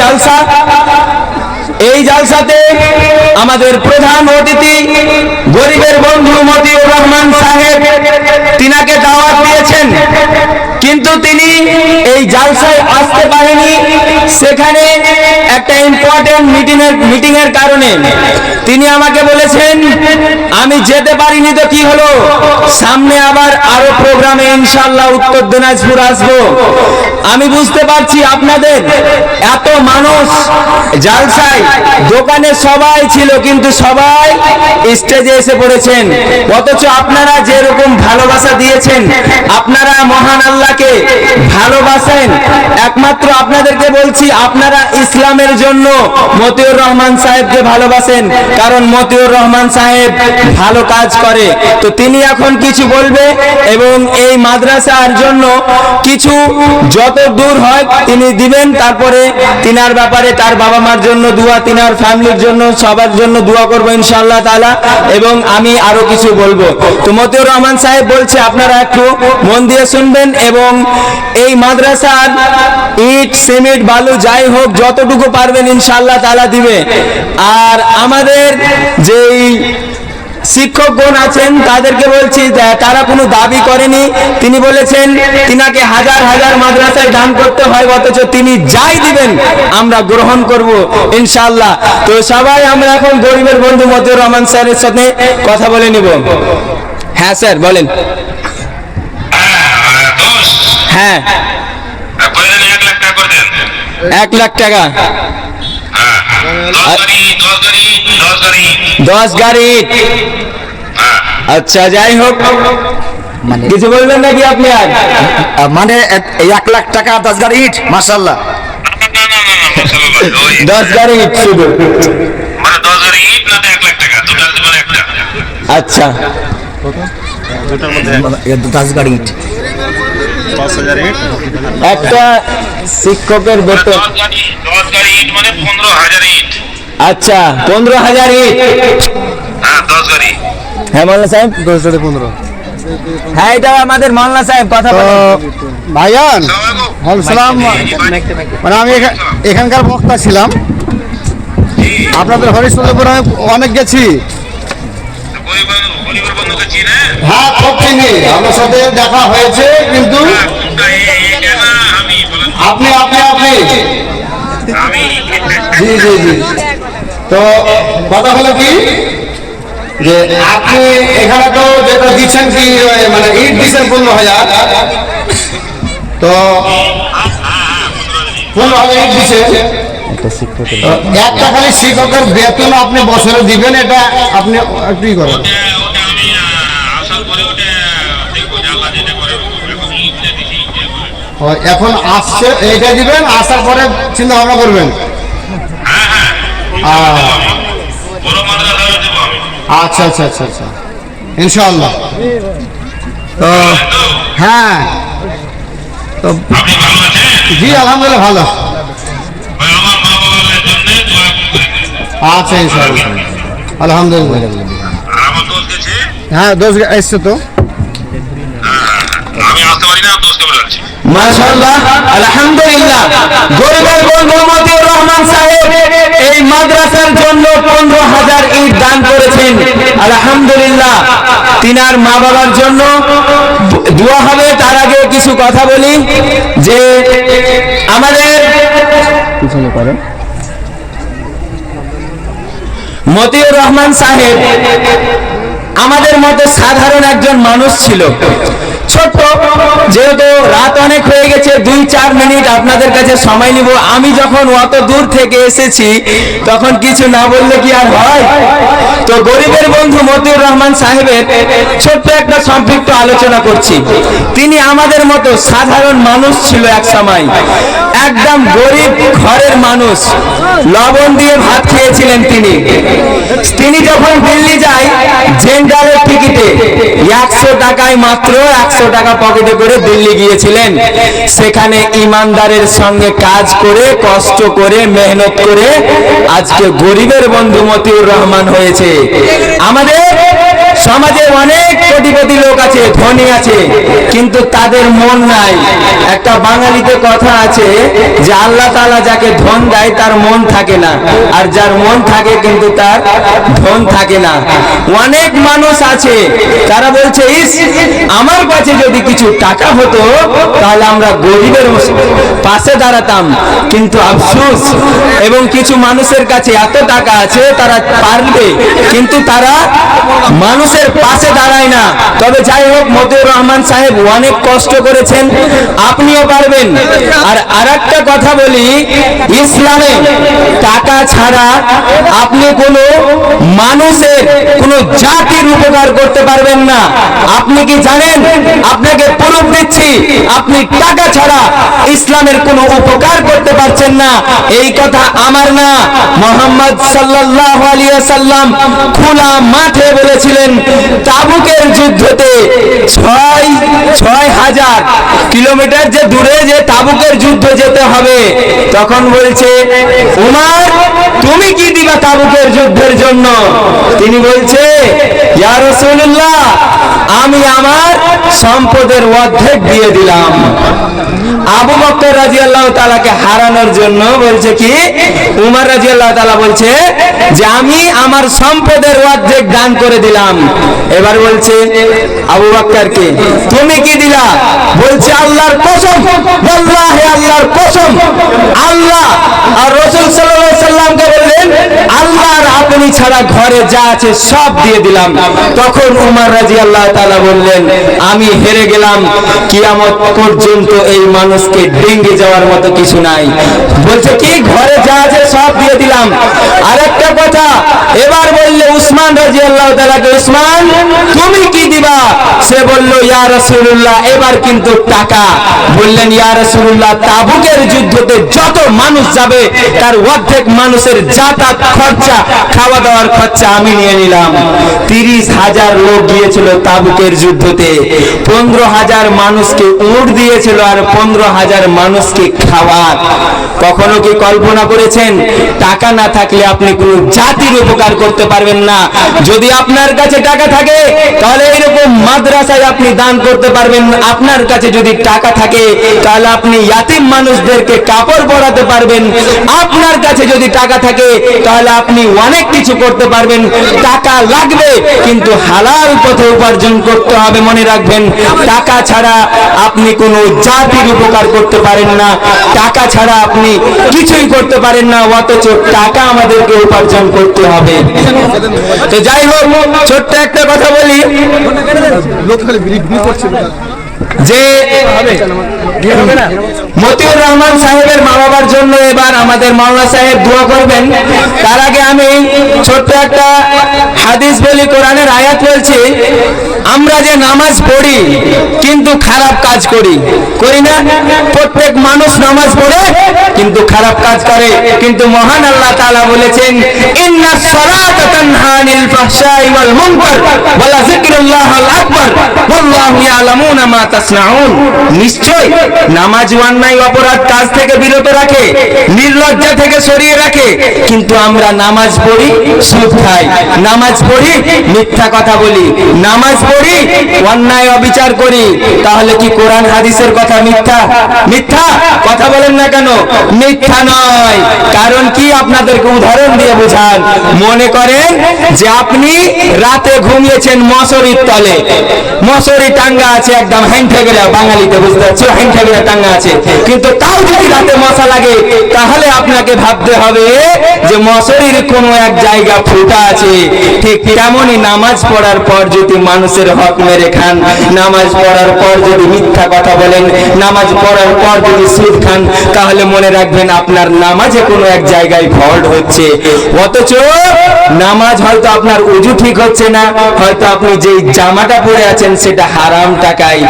জালসা। এই জালসাতে আমাদের প্রধান অতিথি গরিবের বন্ধু মতিউর রহমান সাহেব, তিনাকে দাওয়াত দিয়েছেন, কিন্তু তিনি এই জালসায় আসতে পারেনি। সেখানে একটা ইম্পর্টেন্ট মিটিং এর কারণে তিনি আমাকে বলেছেন আমি যেতে পারিনি, তো কি হলো, সামনে আবার আরো প্রোগ্রামে ইনশাআল্লাহ উত্তর দিনাজপুর আসবো। আমি বুঝতে পারছি আপনাদের এত মানুষ জালসায়, দোকানে সবাই ছিল কিন্তু সবাই স্টেজে এসে পড়েছেন, অথচ আপনারা যেরকম ভালোবাসা দিয়েছেন, আপনারা মহান আল্লাহকে ভালোবাসেন। একমাত্র আপনাদেরকে বলছি আপনারা ইসলামের জন্য মতিউর রহমান সাহেবকে ভালোবাসেন, কারণ মতিউর রহমান সাহেব ভালো কাজ করে। তো তিনি এখন কিছু বলবে এবং এই মাদ্রাসার জন্য কিছু যত দূর হয় তিনি দিবেন, তারপরে তিনার ব্যাপারে তার বাবা মার জন্য দোয়া, তিনার ফ্যামিলির জন্য সবার জন্য দোয়া করবো ইনশাআল্লাহ তাআলা, এবং আমি আরো কিছু বলবো। তো মতিউর রহমান সাহেব বলছে আপনারা একটু মন দিয়ে শুনবেন এবং এই মাদ্রাসার ইট সিমেন্ট বালু যাই হোক যতটুকু পারবেন ইনশাআল্লাহ তাআলা দিবে। আর আমাদের যেই শিক্ষকগণ আছেন তাদেরকে বলছি তারা কোনো দাবি করেনি, তিনি বলেছেন তিনাকে হাজার হাজার মাদ্রাসায় দান করতে হয়, অথচ তিনি যাই দিবেন আমরা গ্রহণ করব ইনশাআল্লাহ। তো সবাই আমরা এখন গরিবের বন্ধু মতিউর রহমান স্যারের সাথে কথা বলে নিব। হ্যাঁ স্যার বলেন। হ্যাঁ 1 লাখ টাকা 10 গাড়ি। আচ্ছা যাই হোক, কিছু বলবেন নাকি আপনি? আর মানে 1 লাখ টাকা 10 গাড়ি ইট, মাশাআল্লাহ। 10 গাড়ি ইট শুধু, মানে 10 গাড়ি ইট না 1 লাখ টাকা, দুটার জীবনে একটা। আচ্ছা 10 গাড়ি ইট, 10,000 ইট একটা শিক্ষকের বেতন। 10 গাড়ি ইট মানে 15,000 ইট। আচ্ছা 15,000 ইট। হ্যাঁ 10 গাড়ি। হ্যাঁ মাওলানা সাহেব 10 গাড়ি 15। হ্যাঁ এটা আমাদের মাওলানা সাহেব কথা বলেন। ভাইয়ান সালাম, মানে আমি এখানকার বক্তা ছিলাম, আপনাদের হরিশ্চন্দ্রপুর আমি অনেক গেছি। গরিবের বন্ধুকে চিনে? হ্যাঁ খুব চিনি, আমার সাথে দেখা হয়েছে, কিন্তু আপনি জি জি জি। তো কথা হলো কি যে আপনি এখানে তো যেটা দিচ্ছেন কি মানে ইট দিচ্ছেন 15,000, তো 15,000 ইট দিচ্ছেন, একটা খালি শিক্ষকের বেতন আপনি বছরে দিবেন, এটা আপনি একটু করেন। এখন আসছে এইটা দিবেন, আসার পরে চিন্তা ভাবনা করবেন। আচ্ছা আচ্ছা আচ্ছা আচ্ছা ইনশাআল্লাহ। তো হ্যাঁ তো জি আলহামদুলিল্লাহ ভালো। আচ্ছা ইনশাআল্লাহ আলহামদুলিল্লাহ। হ্যাঁ 10 এসছে তো, আমি আসতে পারি না, 10 কে বলছি। মাশাআল্লাহ আলহামদুলিল্লাহ। গরিবের বন্ধু মতিউর রহমান সাহেব এই মাদ্রাসার জন্য 15,000 ইট দান করেছেন, আলহামদুলিল্লাহ। তিনার মা বাবার জন্য দোয়া হবে। তার আগে কিছু কথা বলি যে আমাদের পিছনে করে মতিউর রহমান সাহেব আমাদের মতো সাধারণ একজন মানুষ ছিল, ছোট্ট। যেহেতু রাত অনেক হয়ে গেছে, 2-4 মিনিট আপনাদের কাছে সময় নিব। আমি যখন অত দূর থেকে এসেছি তখন কিছু না বললে কি আর হয়? তো গরিবের বন্ধু মতিউর রহমান সাহেবের ছোট্ট একটা সংক্ষিপ্ত আলোচনা করছি। তিনি আমাদের মতো সাধারণ মানুষ ছিল এক সময়, একদম গরিব ঘরের মানুষ, লবণ দিয়ে ভাত খেয়েছিলেন তিনি যখন দিল্লি যায় জেনারেল টিকিটে 100 টাকায়, মাত্র 100 টাকা পকেটে করে দিল্লি গিয়েছিলেন। সেখানে ইমানদারের সঙ্গে কাজ করে, কষ্ট করে, মেহনত করে আজকে গরিবের বন্ধু মতিউর রহমান হয়েছে। আমাদের সমাজে অনেক কোটিপতি লোক আছে, ধনী আছে, কিন্তু তাদের মন নাই। একটা বাঙালিতে কথা আছে যে আল্লাহ তাআলা যাকে ধন দেয় তার মন থাকে না, আর যার মন থাকে কিন্তু তার ধন থাকে না। অনেক মানুষ আছে তারা বলছে, ইস আমার কাছে যদি কিছু টাকা হতো তাহলে আমরা গরিবের পাশে দাঁড়াতাম। কিন্তু আফসোস, এবং কিছু মানুষের কাছে এত টাকা আছে তারা পারবে, কিন্তু তারা মানুষের পাশে দাঁড়ায় না। তবে যাই হোক, মতিউর রহমান সাহেব অনেক কষ্ট করেছেন, আপনিও পারবেন। আর আরেকটা কথা বলি, ইসলামে টাকা ছাড়া আপনি কোনো মানুষের, কোনো জাতির উপকার করতে পারবেন না। আপনি কি জানেন? আপনাকে প্রুফ দিচ্ছি, আপনি টাকা ছাড়া ইসলামের কোনো উপকার করতে পারছেন না। এই কথা আমার না, মুহাম্মদ সাল্লাল্লাহু আলাইহি ওয়াসাল্লাম খোলা মাঠে বলেছিলেন, তাবুকের যুদ্ধতে ৬,০০০ কিলোমিটার যে দূরে যে তাবুকের যুদ্ধ যেতে হবে, তখন বলছে, উমর তুমি কি দিবা তাবুকের যুদ্ধের জন্য? তিনি বলছে, ইয়া রাসূলুল্লাহ আমি আমার সম্পদের অর্ধেক দিয়ে দিলাম। আবু বকর রাদিয়াল্লাহু তাআলাকে হারানোর জন্য বলছে কি, উমর রাদিয়াল্লাহু তাআলা বলছে যে আমি আমার সম্পদের অর্ধেক দান করে দিলাম। এবার বলছে আবু বকরকে, তুমি কি দিলা? বলছে আল্লাহর কসম, ওয়াল্লাহি আল্লাহর কসম। আল্লাহ আর রাসূল সাল্লাল্লাহু আলাইহি সাল্লামকে বললেন, আল্লাহ আর আপনি ছাড়া ঘরে যা আছে সব দিয়ে দিলাম। তখন উমর রাদিয়াল্লাহু তাআলা বললেন, আমি হেরে গেলাম, কিয়ামত পর্যন্ত এই মানুষকে ডেঙ্গে যাওয়ার মতো কিছু নাই। বলছে কি, ঘরে যা আছে সব দিয়ে দিলাম। আরেকটা কথা, এবার বললে উসমান রাদিয়াল্লাহু তাআলাকে, উসমান তুমি কি দিবা? সে বলল, ইয়া রাসূলুল্লাহ এবার কিন্তু টাকা। বললেন, ইয়া রাসূলুল্লাহ তাবুকের যুদ্ধতে যত মানুষ যাবে তার অর্ধেক মানুষের যাতায়াত খরচা, খাওয়া দাওয়ার খরচা আমি নিয়ে নিলাম। ৩০,০০০ লোক গিয়েছিল তাবুকের যুদ্ধতে, ১৫,০০০ মানুষকে উট দিয়েছিল আর ১৫,০০০ মানুষকে খাবার। কখনো কি কল্পনা করেছেন টাকা না থাকলে আপনি কোনো জাতির উপকার করতে পারবেন না? যদি আপনার কাছে টাকা থাকে তাহলে এইরকম মাদ্রাসায় আপনি দান করতে পারবেন। আপনার কাছে যদি টাকা থাকে তাহলে আপনি ইয়াতিম মানুষদেরকে কাপড় পরাতে পারবেন। আপনার কাছে যদি টাকা থাকে তাহলে আপনি অনেক কিছু করতে পারবেন। টাকা লাগবে, কিন্তু হালাল পথে উপার্জন করতে হবে। মনে রাখবেন, টাকা ছাড়া আপনি কোনো জাতির উপকার করতে পারেন না, টাকা ছাড়া আপনি কিছুই করতে পারেন না। অথচ টাকা আমাদেরকে উপার্জন করতে হবে। তো যাই হোক, ছোট্ট একটা কথা বলি যে মতিউর রহমান সাহেবের মা বাবার জন্য এবার আমাদের মাওলানা সাহেব দোয়া করবেন। তার আগে আমি ছোট্ট একটা হাদিস বলি, কোরআনের আয়াত বলছি, আমরা যে নামাজ পড়ি কিন্তু খারাপ কাজ করি, করি না? প্রত্যেক মানুষ নামাজ পড়ে কিন্তু খারাপ কাজ করে। কিন্তু মহান আল্লাহ তাআলা বলেছেন, ইন্নাস সালাতা তানহা আনিল ফাহশাই ওয়াল মুনকার ওয়া লাযিকরুল্লাহিল আকবার ওয়াল্লাহু ইয়ালামুনা মা তাসনাউন। নিশ্চয় নামাজ অন্যায় অপরাধ কাজ থেকে বিরত রাখে, নির্লজ্জা থেকে সরিয়ে রাখে। কিন্তু আমরা নামাজ পড়ি সুদ খাই, নামাজ পড়ি মিথ্যা কথা বলি, নামাজ পড়ি অন্যায় অবিচার করি। তাহলে কি কোরআন হাদিসের কথা মিথ্যা? মিথ্যা কথা বলেন না কেন? মিথ্যা নয়। কারণ কি, আপনাদেরকে উদাহরণ দিয়ে বোঝান। মনে করেন যে আপনি রাতে ঘুমিয়েছেন মশারির তলে, মশারি টাঙ্গা আছে একদম হ্যাংঠেগেরা, বাঙালিতে বুঝতে পারছো, হ্যাংঠেগেরা টাঙ্গা আছে, কিন্তু তাও যদি রাতে মশা লাগে তাহলে আপনাকে ভাবতে হবে যে মশারির কোনো এক জায়গা ফুটা আছে। ঠিক তেমনই নামাজ পড়ার পর যদি মানুষের হক মেরে খান, নামাজ পড়ার পর যদি মিথ্যা কথা বলেন, নামাজ পড়ার পর যদি সুদ খান, তাহলে মনে রাখবেন আপনার নামাজে কোনো এক জায়গায় ফল্ট হচ্ছে। অথচ নামাজ হয়তো আপনার উজু ঠিক হচ্ছে না, হয়তো আপনি যেই জামাটা পরে আছেন সেটা হারাম টাকায়।